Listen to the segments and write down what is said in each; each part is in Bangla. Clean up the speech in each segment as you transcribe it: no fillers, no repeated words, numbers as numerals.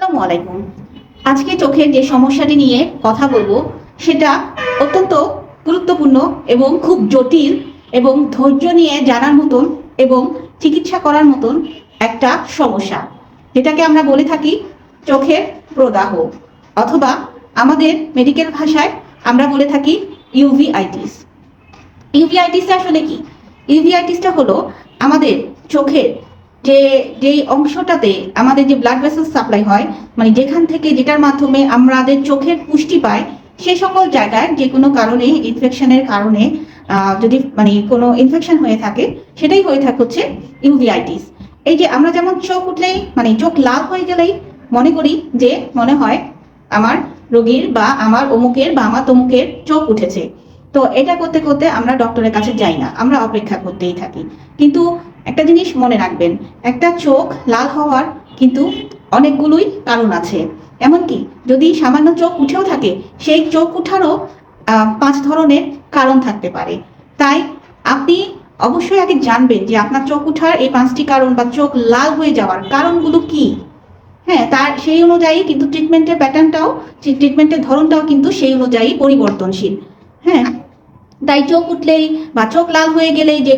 আসসালামু আলাইকুম। আজকে চোখের যে সমস্যাটি নিয়ে কথা বলবো সেটা অত্যন্ত গুরুত্বপূর্ণ এবং খুব জটিল এবং ধৈর্য নিয়ে জানার মতন এবং চিকিৎসা করার মতন একটা সমস্যা, যেটাকে আমরা বলে থাকি চোখের প্রদাহ, অথবা আমাদের মেডিকেল ভাষায় আমরা বলে থাকি ইউভিআইটিস। ইউভিআইটিসটা আসলে কি? ইউভিআইটিসটা হলো আমাদের চোখের যে যেই অংশটাতে আমাদের যে ব্লাড ভেসেল সাপ্লাই হয়, মানে যেখান থেকে যেটার মাধ্যমে আমাদের চোখের পুষ্টি পায়, সে সকল জায়গায় যে কোনো কারণে ইনফেকশনের কারণে যদি মানে কোনো ইনফেকশন হয়ে থাকে, সেটাই হয়ে থাকে হচ্ছে ইউভিআইটিস। এই যে আমরা যেমন চোখ উঠলেই মানে চোখ লাল হয়ে গেলেই মনে করি যে মনে হয় আমার রোগীর বা আমার অমুকের বা আমার তমুকের চোখ উঠেছে। তো এটা করতে করতে আমরা ডক্টরের কাছে যাই না, আমরা অপেক্ষা করতেই থাকি। কিন্তু একটা জিনিস মনে রাখবেন, একটা চোখ লাল হওয়ার কিন্তু অনেকগুলোই কারণ আছে। এমনকি যদি সামান্য চোখ উঠেও থাকে, সেই চোখ উঠারও 5 ধরনের কারণ থাকতে পারে। তাই আপনি অবশ্যই আগে জানবেন যে আপনার চোখ উঠার এই 5টি কারণ বা চোখ লাল হয়ে যাওয়ার কারণগুলো কি। হ্যাঁ, তার সেই অনুযায়ী কিন্তু ট্রিটমেন্টের প্যাটার্নটাও, ট্রিটমেন্টের ধরনটাও কিন্তু সেই অনুযায়ী পরিবর্তনশীল। হ্যাঁ, তাই চোখ উঠলেই বা চোখ লাল হয়ে গেলেই যে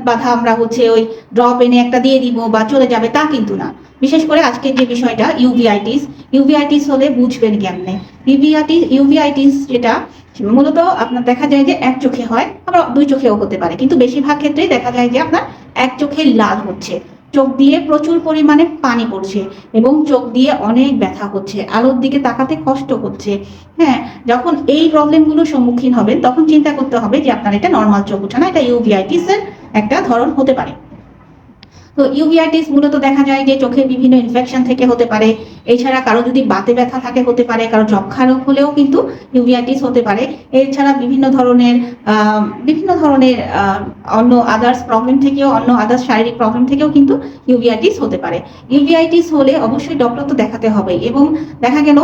বাধা আমরা হচ্ছে ওই ড্রপ এনে একটা দিয়ে দিব বা চলে যাবে, তা কিন্তু না। বিশেষ করে আজকের যে বিষয়টা ইউভিআইটিস, ইউভিআইটিস হলে বুঝবেন কেমনে। ইউভিআইটিস যেটা মূলত আপনার দেখা যায় যে এক চোখে হয়, আবার 2 চোখেও হতে পারে, কিন্তু বেশিরভাগ ক্ষেত্রেই দেখা যায় যে আপনার এক চোখে লাল হচ্ছে, চোখ দিয়ে প্রচুর পরিমাণে পানি পড়ছে এবং চোখ দিয়ে অনেক ব্যথা হচ্ছে, আলোর দিকে তাকাতে কষ্ট হচ্ছে। হ্যাঁ, যখন এই প্রবলেমগুলোর সম্মুখীন হবেন তখন চিন্তা করতে হবে যে আপনার এটা নর্মাল চোখ ওঠা না, এটা ইউভিআইটিস এর একটা ধরন হতে পারে। তো ইউভিআইটিস মূলত দেখা যায় যে চোখের বিভিন্ন ইনফেকশন থেকে হতে পারে। এছাড়া কারো যদি বাতে ব্যথা থাকে হতে পারে, কারো যক্ষা রোগ হলেও কিন্তু ইউভিআইটিস হতে পারে। এছাড়া বিভিন্ন ধরনের অন্য আদার্স প্রবলেম থেকেও, অন্য আদার্স শারীরিক প্রবলেম থেকেও কিন্তু ইউভিআইটিস হতে পারে। ইউভিআইটিস হলে অবশ্যই ডক্টর তো দেখাতে হবে, এবং দেখা গেল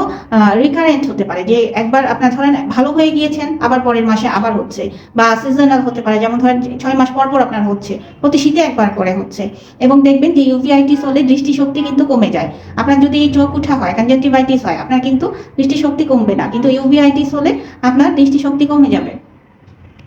রিকারেন্ট হতে পারে, যে একবার আপনার ধরেন ভালো হয়ে গিয়েছেন আবার পরের মাসে আবার হচ্ছে, বা সিজনাল হতে পারে, যেমন ধরেন 6 মাস পর পর আপনার হচ্ছে, প্রতি শীতে একবার করে হচ্ছে। এবং দেখবেন যে ইউভিআইটিস হলে দৃষ্টিশক্তি কিন্তু কমে যায়। আপনার যদি চোখ উঠা হয়, কনজাংটিভাইটিস হয়, আপনার কিন্তু দৃষ্টিশক্তি কমবে না, কিন্তু ইউভিআইটিস হলে আপনার দৃষ্টিশক্তি কমে যাবে।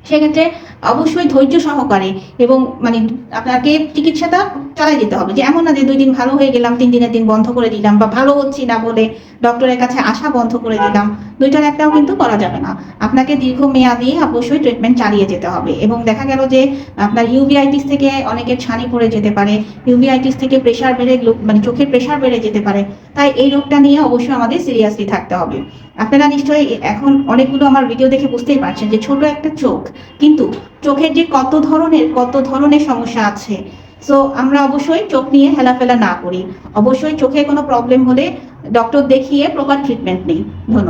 সেক্ষেত্রে অবশ্যই ধৈর্য সহকারে এবং মানে আপনাকে চিকিৎসাটা চালিয়ে যেতে হবে, যে এমন না যে 2 দিন ভালো হয়ে গেলাম 3 দিনের দিন বন্ধ করে দিলাম, বা ভালো হচ্ছি না বলে ডক্টরের কাছে আসা বন্ধ করে দিলাম। দুইটার একটাও কিন্তু করা যাবে না। আপনাকে দীর্ঘমেয়াদী অবশ্যই ট্রিটমেন্ট চালিয়ে যেতে হবে। এবং দেখা গেল যে আপনার ইউভিআইটিস থেকে অনেকের ছানি পড়ে যেতে পারে, ইউভিআইটিস থেকে প্রেশার বেড়ে মানে চোখের প্রেশার বেড়ে যেতে পারে। তাই এই রোগটা নিয়ে অবশ্যই আমাদের সিরিয়াসলি থাকতে হবে। আপনারা নিশ্চয়ই এখন অনেকগুলো আমার ভিডিও দেখে বুঝতেই পারছেন যে ছোট একটা চোখ, কিন্তু চোখের যে কত ধরনের সমস্যা আছে। সো আমরা অবশ্যই চোখ নিয়ে হেলাফেলা না করি, অবশ্যই চোখে কোনো প্রবলেম হলে ডক্টর দেখিয়ে প্রপার ট্রিটমেন্ট নিই। ধন্যবাদ।